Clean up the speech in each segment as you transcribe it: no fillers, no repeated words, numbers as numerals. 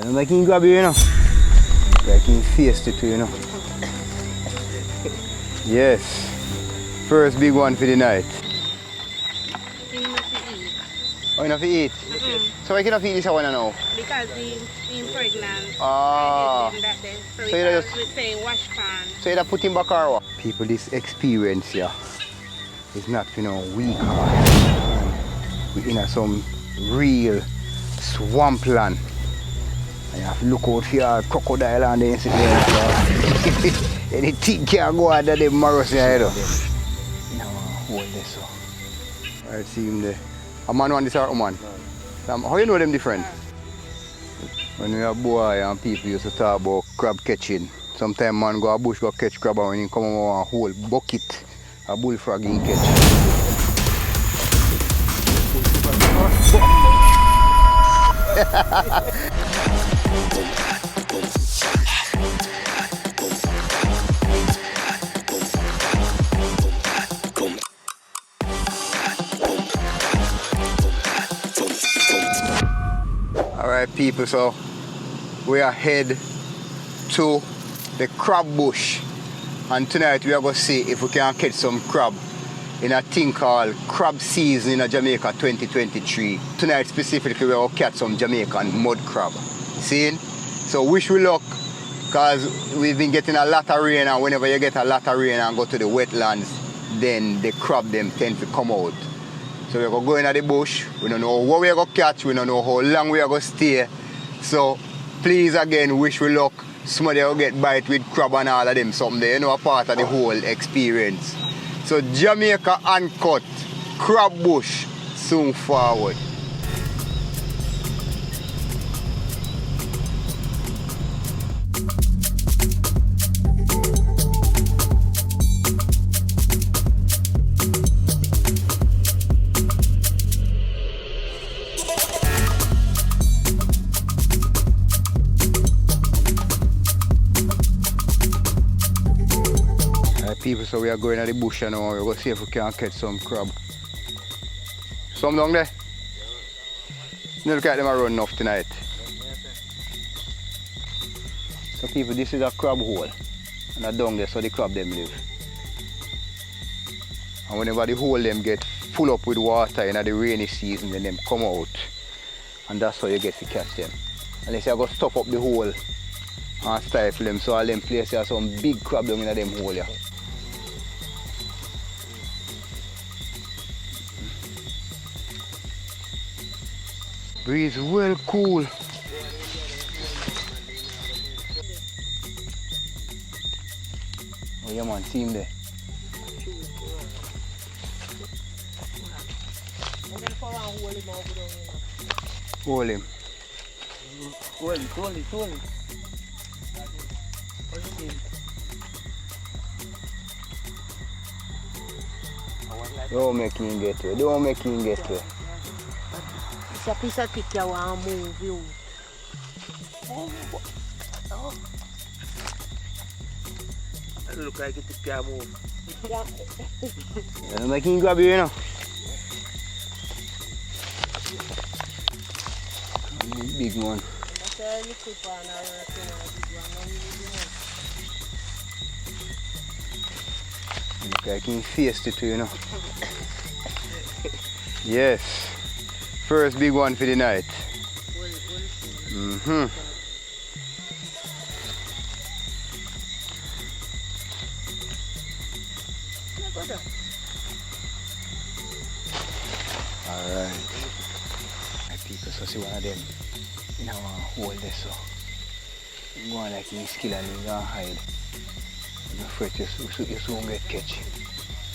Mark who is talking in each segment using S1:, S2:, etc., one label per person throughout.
S1: I'm making grab you, you know. Making face it, you know. Yes. First big one for the night. Oh, you have to eat? So why can't you eat this one now?
S2: Because he's pregnant.
S1: Ah.
S2: So you just say wash pan.
S1: So you put him back or what? People, this experience here is not, you know, weak. We're in some real swampland. And you have to look out for your crocodile and then sit there. Anything can go under the marrows in here. Now hold this so. I see him there. A man want this or a woman? How you know them different? When we are boy and people used to talk about crab catching. Sometimes man go a bush go catch crab and when he come over a whole bucket, a bullfrog in catch. Alright people, so we are head to the crab bush and tonight we are going to see if we can catch some crab in a thing called crab season in Jamaica 2023. Tonight specifically we are going to catch some Jamaican mud crab. See? So wish we luck because we've been getting a lot of rain and whenever you get a lot of rain and go to the wetlands then the crab them tend to come out. So we're going to go into the bush. We don't know what we're going to catch. We don't know how long we're going to stay. So please again, wish we luck. Somebody will get bite with crab and all of them someday. You know, a part of the whole experience. So Jamaica Uncut, crab bush, soon forward. People, so we are going to the bush now. We're going to see if we can catch some crab. Some down there? You look at them are running off tonight. So people, this is a crab hole. And a down there so the crab them live. And whenever the hole them get full up with water in the rainy season, then them come out. And that's how you get to catch them. Unless you go stop up the hole and stifle them, so all them places have some big crab down in them hole. Yeah. Breeze well cool. Oh yeah man, see him there. Hold him. Hold him. Don't make him get away. Don't make him get away.
S2: It's a piece of tick you want to move you.
S3: It look like it can move.
S1: Don't make him grab you, you know. Big one. Look like he faced it too, you know. Yes. First big one for the night. Alright. My people, so see one of them in our hole there, so I'm going like in skill and he's gonna hide. I'm afraid you soon get catch.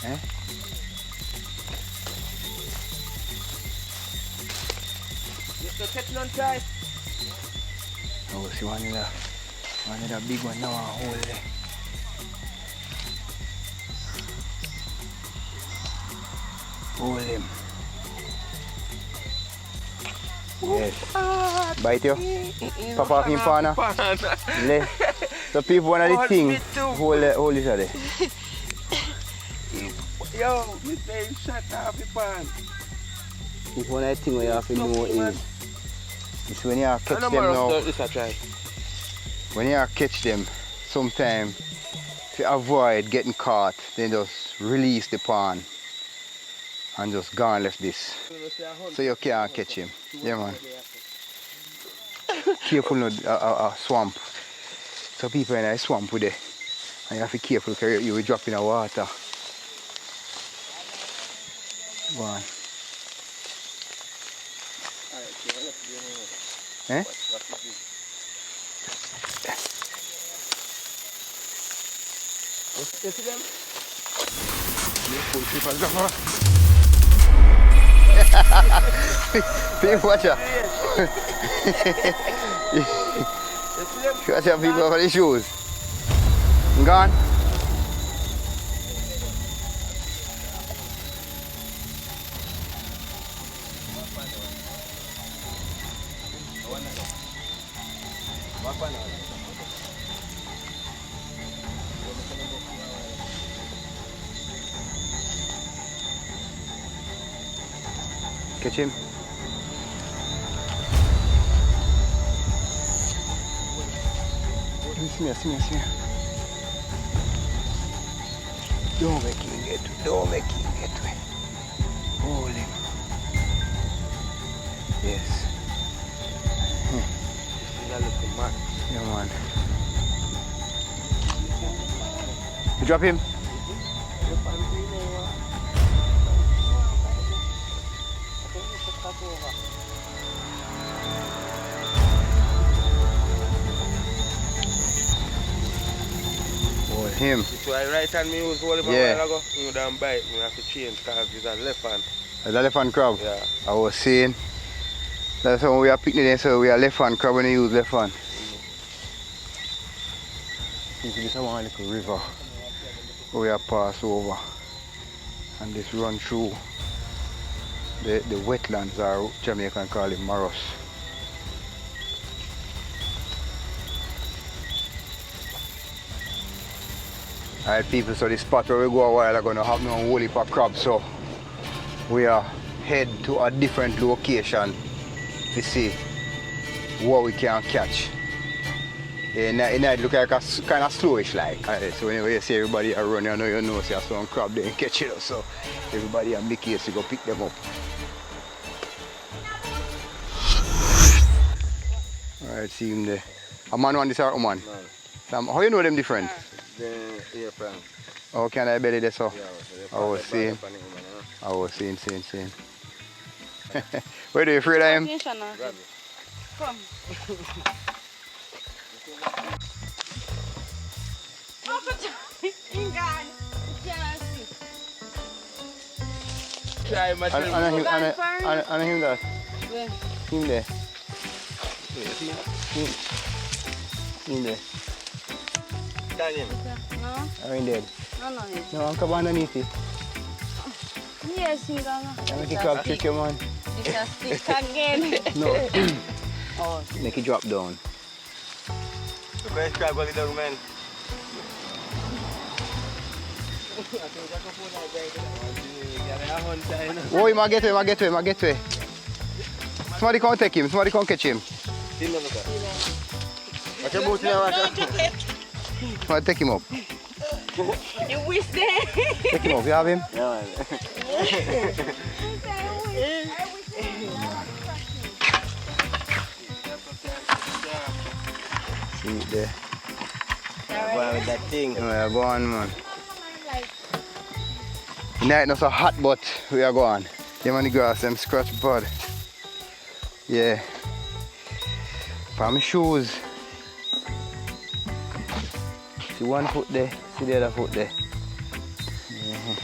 S1: Eh?
S3: You catch none tight.
S1: Oh, see one of the big one now in our hole there. Hold him. Yes. Bite you? Pop off him pana. So people one of the things hold it there.
S3: Yo, me say shut off the pan.
S1: If one of the things we have to know is It's when you catch them now.
S3: This I try.
S1: When you catch them, sometimes to avoid getting caught, then just release the pawn and just go and left this. So you can't catch him. Yeah, man. Careful not a swamp. So people in a swamp with it. And you have to be careful because you will drop in the water. Go on. Eh?
S3: You see them?
S1: Watch out. Watch out, people for the shoes. Gone. Catch him. See me. Don't make him get away. Hold him. Yes. Yeah, man. You drop him? Hold him.
S3: So I right hand me use hold him a while ago. You don't bite me, I have to change because it's a left hand.
S1: Is that left hand crab?
S3: Yeah.
S1: I was saying. That's when we are picking it, so we are left hand crab when you use left hand. This is one little river we are pass over and this run through the wetlands, or Jamaican call it maros. Alright people, so this spot where we go a while ago now have no whole heap of crabs, so we are head to a different location to see what we can catch. It look like a kind of slowish like. So whenever you see everybody are running, you know see some crab there and catch it. So everybody in the case to go pick them up. Alright, see him there. A man one this or a woman? Man. How you know them different?
S3: Yeah, friend.
S1: Oh, can I belly this so?
S3: Yeah,
S1: I was seeing. Where do you afraid of him?
S2: Come.
S3: Try my
S1: And him that?
S2: Where?
S1: Him there. Him there.
S3: Daniel.
S2: No?
S1: Are he dead?
S2: No.
S1: No, I'm coming underneath it.
S2: Yes, you don't know.
S1: I make it crab trick you, man.
S2: It's a stick again.
S1: No.
S2: Oh.
S1: Make it drop down.
S3: The best crab going down, man.
S1: Oh, he might get away. Somebody come take him, somebody come catch him.
S3: Watch your boot now,
S1: Somebody take him up.
S2: You wish that.
S1: Take him up, you have him?
S3: Yeah,
S1: See it there.
S3: man. With that thing.
S1: Yeah, go on, man. The night not so hot, but we are going. Them on the grass, them scratch bud. Yeah. For my shoes. See one foot there, see the other foot there. Yeah.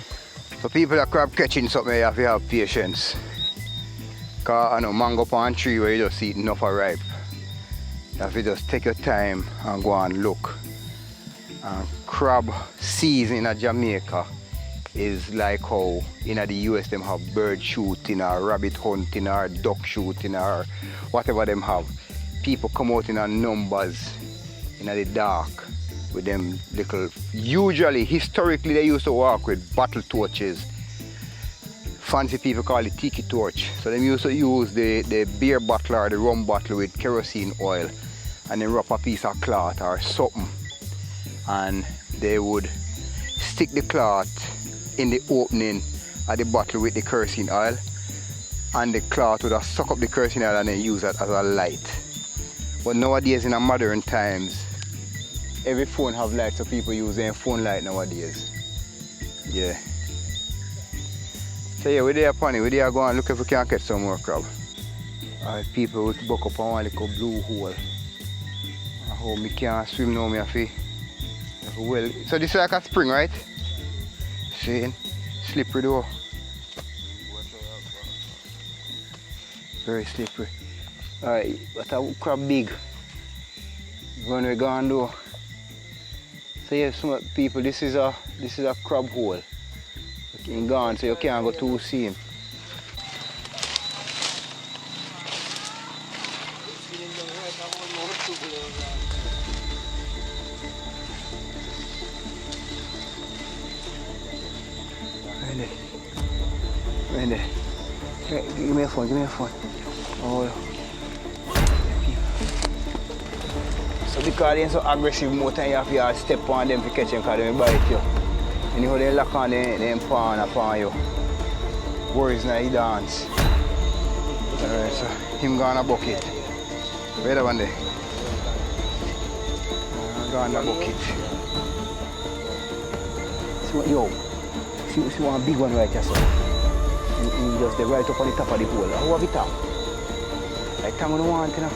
S1: So people that crab catching something, you have to have patience. Cause I know mango palm tree where you just eat enough are ripe. You have to just take your time and go and look. And crab season in Jamaica is like how in the US them have bird shooting or rabbit hunting or duck shooting or whatever them have. People come out in numbers in the dark with them little, usually historically they used to walk with battle torches, fancy people call it tiki torch. So they used to use the beer bottle or the rum bottle with kerosene oil and then wrap a piece of cloth or something, and they would stick the cloth in the opening of the bottle with the kerosene oil, and the cloth would suck up the kerosene oil and then use that as a light. But nowadays, in our modern times, every phone have light, so people use their phone light nowadays. Yeah. So yeah, we're there upon it. We're there going and look if we can catch some more crab. Alright, people would buck up on one little blue hole. I hope me can't swim now, me have to. Well, so this is like a spring, right? See, slippery though. Very slippery. Alright, but a crab big. When we gone though. So yeah, some people, this is a crab hole. In gone, so you can't go too see him. Right there. Hey, give me a phone, Oh. So because they're so aggressive, more time you have to step on them to catch them because they bite you. And you know they lock on them pawn upon you. Worries now he dance. Alright, so him go on a bucket. Where the one there? Go on a bucket. See what, yo, see one big one right here, so. He just the right up on the top of the hole. How have it up? Like time on the want, you know.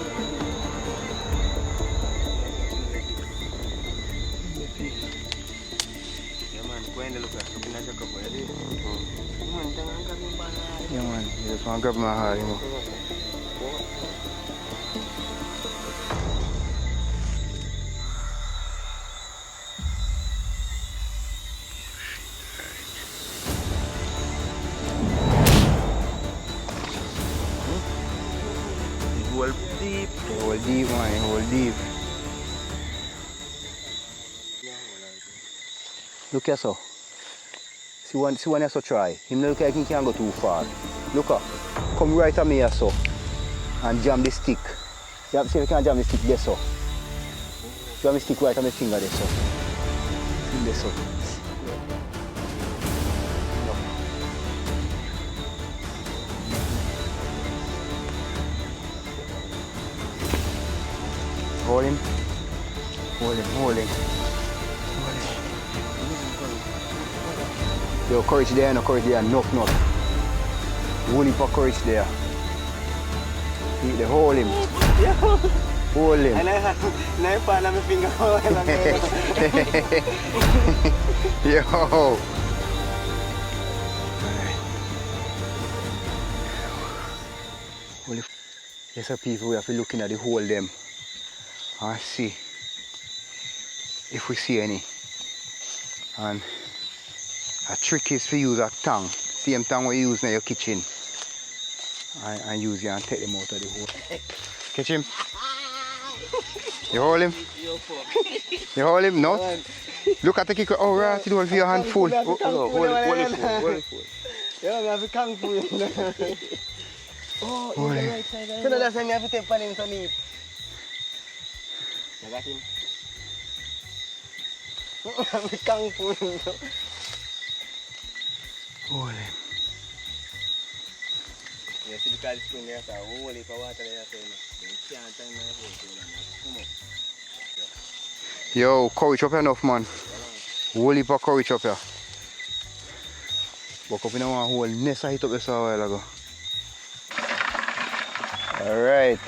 S1: Yeah man, you just want to grab my heart, you know.
S3: Hold deep.
S1: Hold deep, man, hold deep. Look here, so. See one here, so try. Him look like he can't go too far. Look up. Come right at me here, so. And jam the stick. See if you can jam the stick there, so. Jam the stick right on my finger there, so. In there, so. Hold him. Hold him, hold him. Yo, courage there, no courage there, enough. Hold him for courage there. Hold him. Hold him.
S3: And I found my finger.
S1: Yo. There's some people we have to looking at the hole them and see if we see any. And a trick is to use a tongue, same tongue we use in your kitchen, and use it and take them out of the hole. Catch him. You hold him? You hold him? No? Look at the kicker. Oh, right, you don't feel your hand full.
S3: Hold it. Yeah, I have a kung fu. Oh,
S1: hold him.
S3: Right side. So that's why I have to take him to me. I got him. I have a kung fu.
S1: Hold him.
S3: Yeah, see because it's spring there, so hold it for water there.
S1: Yo, courage up enough, man. Hold it for courage up here. Walk up in one hole, nest I hit up this a while ago. Alright.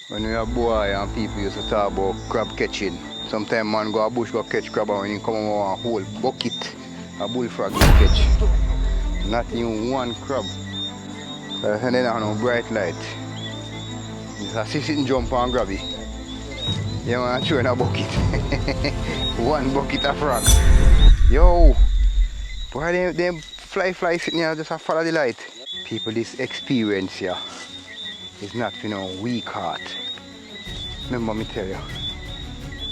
S1: When we are boy and people used to talk about crab catching, sometimes man go a bush go catch crab and when he come out a whole bucket, a bullfrog will catch. Not even one crab. And then I have no bright light. Just a sitting jump and grab it. Yeah man, throw in a bucket. One bucket of frog. Yo! Boy, them fly sitting here just follow the light. People, this experience here is not for no weak heart. Remember me tell you.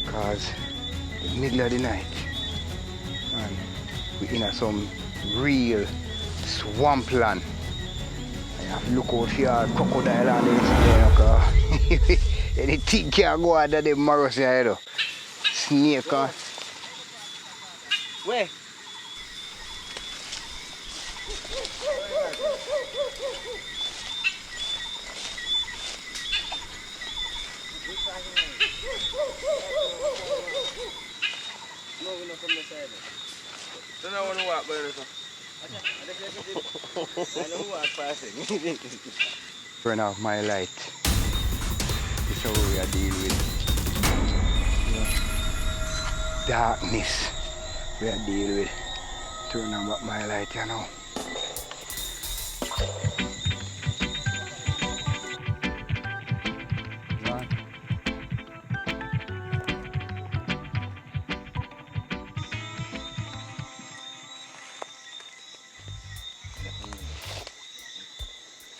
S1: Because the middle of the night, And we in some real swampland. I have to look out here, crocodile and this there, anything can go under the morals here. Snake.
S3: Where? I don't want to walk by this. I don't walk passing.
S1: Turn off my light. This is how we are dealing with darkness. We are dealing with. Turn on back my light, you know.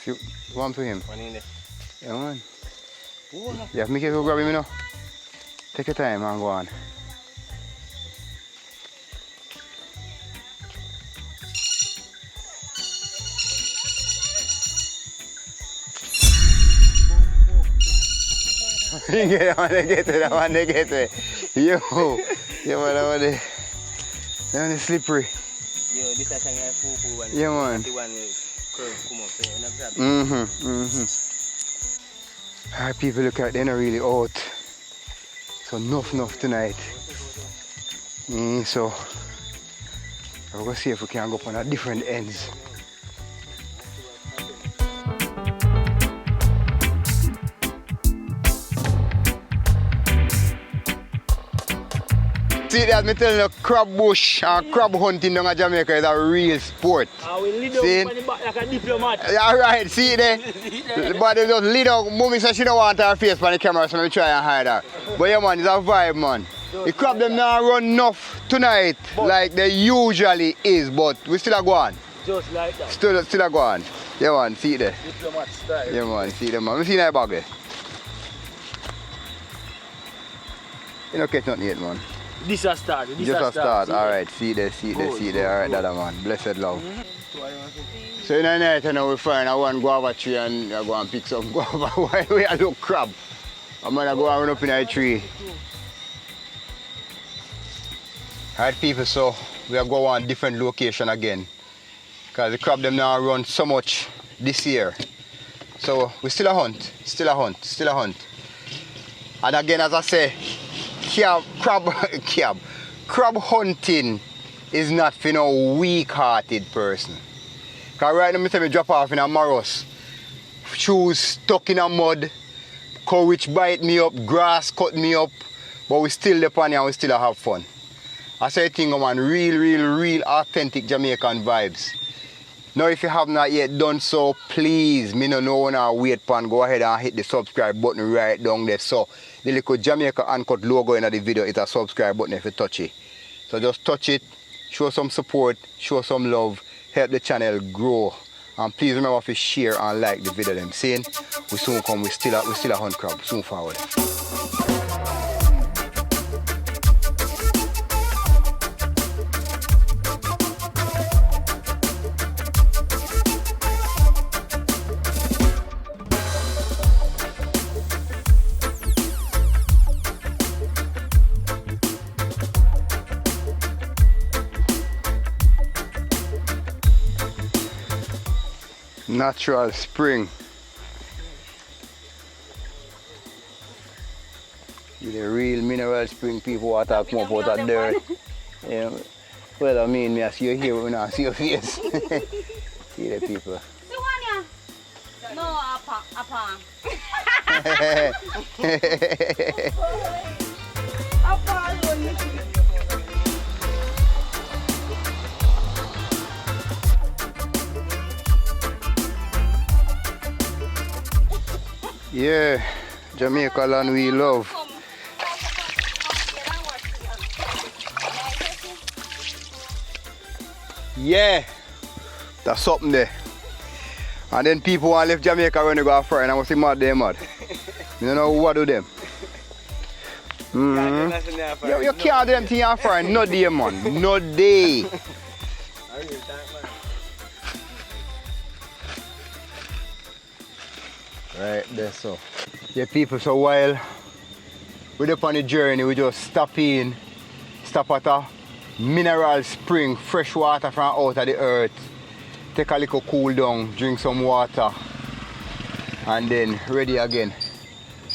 S1: You want to him?
S3: One in there.
S1: Yeah, man. You have to make it go grab him, you know. Take your time and go on. Get on, get it, I want to get it. Yo, man, I want to. That one is slippery.
S3: Yo, this is a fufu one.
S1: Yeah, man.
S3: The one curve come up there.
S1: Alright, people, look like they're not really out. So enough tonight. So we're gonna see if we can go up on a different ends. See that, me telling you, crab bush and crab hunting down in Jamaica is a real sport.
S4: We lead up on the back like a diplomat.
S1: Alright, see there? But they just lead up. Mommy said she don't want her face on the camera, so let me try and hide her. But yeah, man, it's a vibe, man. The crab them now run enough tonight like they usually is, but we still are going.
S4: Just like that.
S1: Still are going. Yeah, man, see there?
S4: Diplomat style.
S1: Yeah, man, see them, man. We see that bag there. You don't catch nothing yet, man.
S4: This a start.
S1: Just a start. Alright, see there. Alright, that man. Blessed love. So in the night, we find one guava tree and I go and pick some guava while we look crab. I'm gonna go and run up in a tree. Alright, people, so we are going on a different location again. Because the crab them now run so much this year. So we still a hunt. And again, as I say, crab hunting is not for no weak-hearted person. Because right now, I drop off in a morass, shoes stuck in a mud, courage bite me up, grass cut me up, but we still there and we still have fun. I say thing, man, real authentic Jamaican vibes. Now, if you have not yet done so, please, me no know when I wait pan, go ahead and hit the subscribe button right down there. So the little Jamaica Uncut logo in the video is a subscribe button if you touch it. So just touch it, show some support, show some love, help the channel grow. And please remember to share and like the video them saying. We soon come, we still a hunt crab, soon forward. Natural spring. The real mineral spring, people water come up out of dirt. Yeah. Well, I mean, I see you here when I see your face. See the people.
S2: No, apa.
S1: Yeah, Jamaica land we love. Yeah, that's something there. And then people want to leave Jamaica when they go foreign and I must say mad, they mad. You don't know what do them. You can't do them things in foreign. No day, man. No day. Right there, so. Yeah, people, so while we're up on the journey, we just stop at a mineral spring, fresh water from out of the earth. Take a little cool down, drink some water, and then ready again.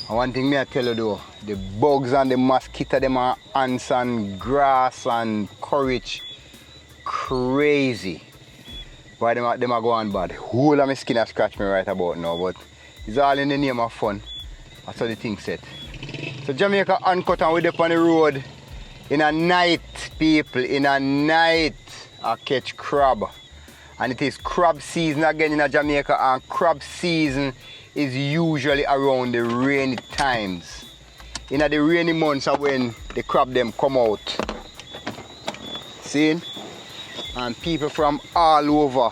S1: And one thing I tell you though, the bugs and the mosquitoes, them are ants and grass and courage, crazy. Why them are going bad? Whole of my skin has scratched me right about now, but it's all in the name of fun. That's how the thing set. So Jamaica uncut and we're up on the road. In a night, people, in a night, I catch crab. And it is crab season again in Jamaica, and crab season is usually around the rainy times. In the rainy months are when the crab them come out. See? And people from all over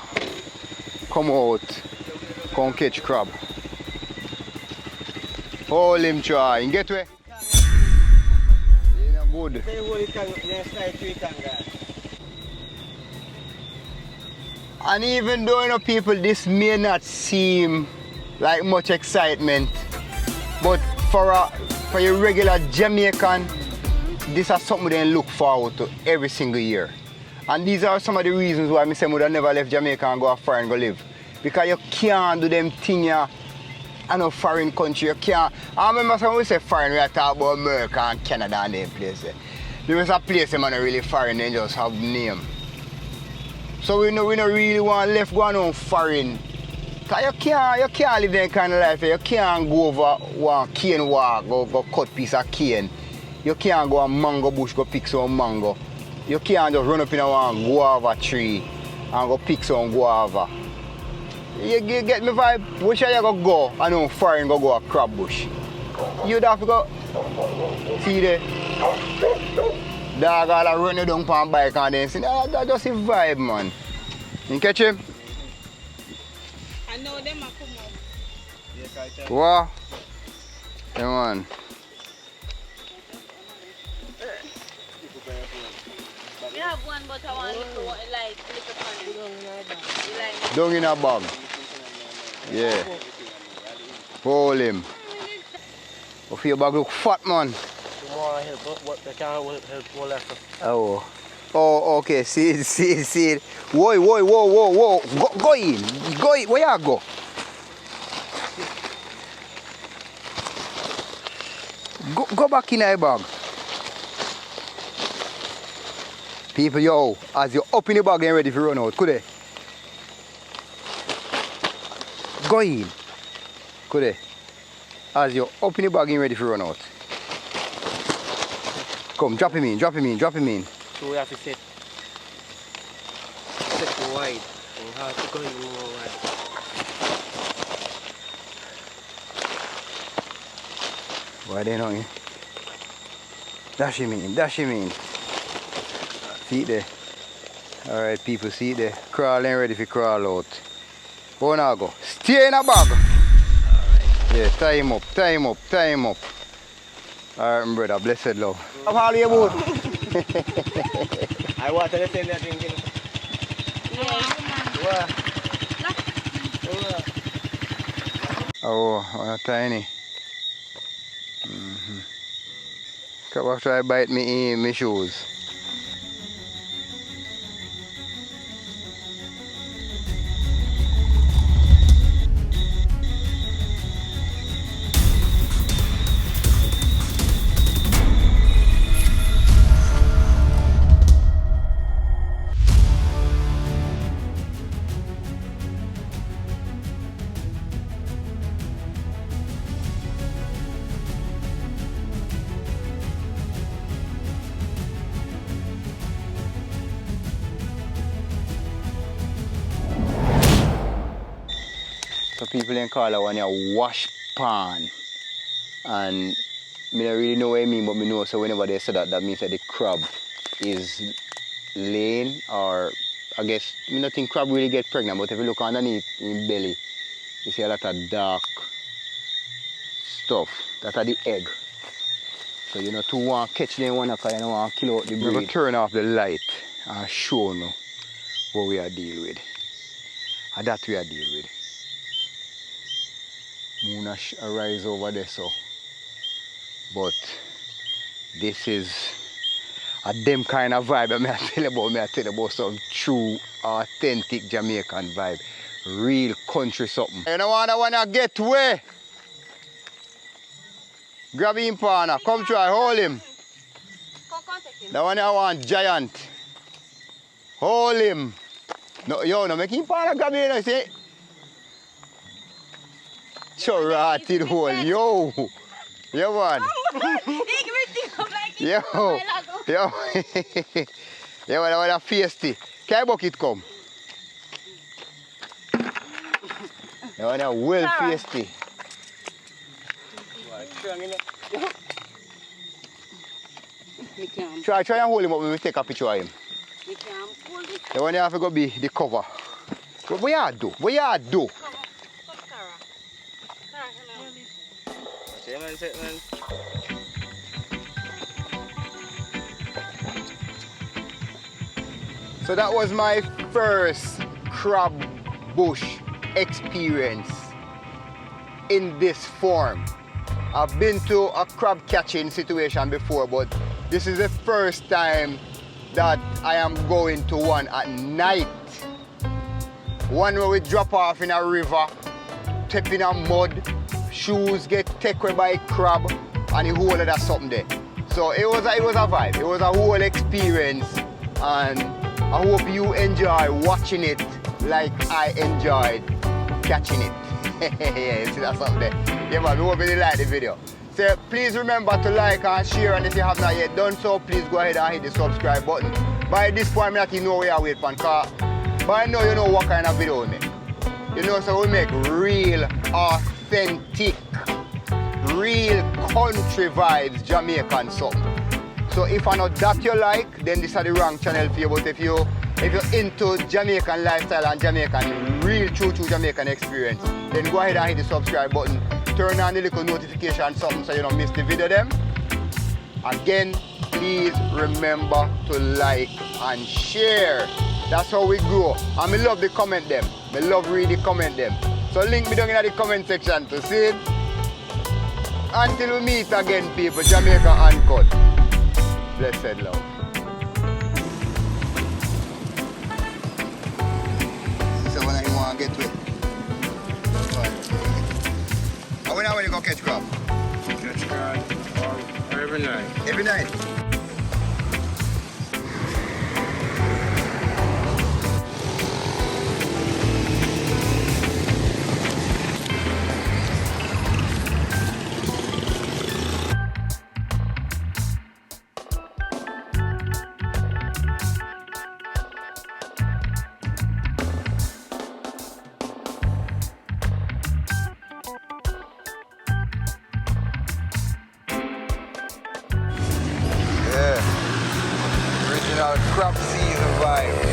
S1: come out, come catch crab. Hold him try, and get away. Good. And even though, you know, people, this may not seem like much excitement, but for your regular Jamaican, this is something they look forward to every single year. And these are some of the reasons why I say I would have never left Jamaica and go afar and go live. Because you can't do them things in a foreign country. You can't. I remember when we say foreign, we are talking about America and Canada and them places. There is a place that are really foreign, they just have name. So we don't really want left going on foreign. Because you can't live that kind of life. You can't go over one cane walk, go cut piece of cane. You can't go on mango bush, go pick some mango. You can't just run up in a one guava tree and go pick some guava. You get me vibe? Which way you go? I know foreign go a crab bush. You'd have to go. See there? Dog all run you down on bike and then see that's just a vibe, man. You catch him?
S5: I know them are come up.
S1: What? Come on.
S5: We have one, but I want little like
S1: Down in a bag. Yeah. Hold him. If your bag look fat, man. Oh. Oh, okay. See it. Whoa. Go in. Where you go? Go back in your bag. People, yo, as you're up in the bag and ready to run out, could they? Go in. Could they? As you're up in the bag and ready to run out. Come, drop him in.
S3: So we have to set wide. And have to go in more wide.
S1: Why they not in? Dash him in. See it there. Alright people, see it there. Crawling ready for crawl out. Go now go. Stay in a bag. Yeah, tie him up. Alright, brother, blessed love. How are you both?
S3: I want to send that thing.
S1: Oh, tiny. Come back try bite me in my shoes. So people in call that one a wash pan. And I don't really know what I mean, but I know so whenever they say that, that means that the crab is laying, or I guess I don't think crab really get pregnant, but if you look underneath in belly, you see a lot of dark stuff. That are the egg. So you know to want catch them one because you don't want to kill out the breed. We're going to turn off the light and show you what we are dealing with. And that we are dealing with. Moon rise over there so. But this is a them kind of vibe I tell you about some true, authentic Jamaican vibe. Real country something. You know what I wanna get way? Grab him, partner. Come try, hold him.
S5: Come contact him.
S1: That one I want giant. Hold him. No, yo, no make him partner grab him, you see? Sure, rotted hole, yo. Yo, man. Yo, yo, yo, I want a feisty. Can I bucket come? I want a well feisty. Try and hold him up when we take a picture of him. The one you have to go be the cover. What you do? What you do? So that was my first crab bush experience in this form. I've been to a crab catching situation before, but this is the first time that I am going to one at night. One where we drop off in a river, step in a mud, shoes get taken by crab, and the whole of that something there. So it was a vibe. It was a whole experience, and I hope you enjoy watching it like I enjoyed catching it. Yeah, see that something there. Yeah, man, we hope you like the video. So please remember to like and share, and if you have not yet done so, please go ahead and hit the subscribe button. By this point, I'm not know where I wait for, because by now you know what kind of video we make. You know, so we make real, authentic, real country vibes, Jamaican something. So if I know that you like, then this is the wrong channel for you. But if you're into Jamaican lifestyle and Jamaican, real true Jamaican experience, then go ahead and hit the subscribe button. Turn on the little notification something so you don't miss the video them. Again, please remember to like and share. That's how we grow. And I love the comment them. I love read the comment them. So link me down in the comment section to see it. Until we meet again, people, Jamaica Uncut. Blessed love. So when I want to get with. When you go catch crab?
S3: Catch crab every night.
S1: Every night? Crab season vibe.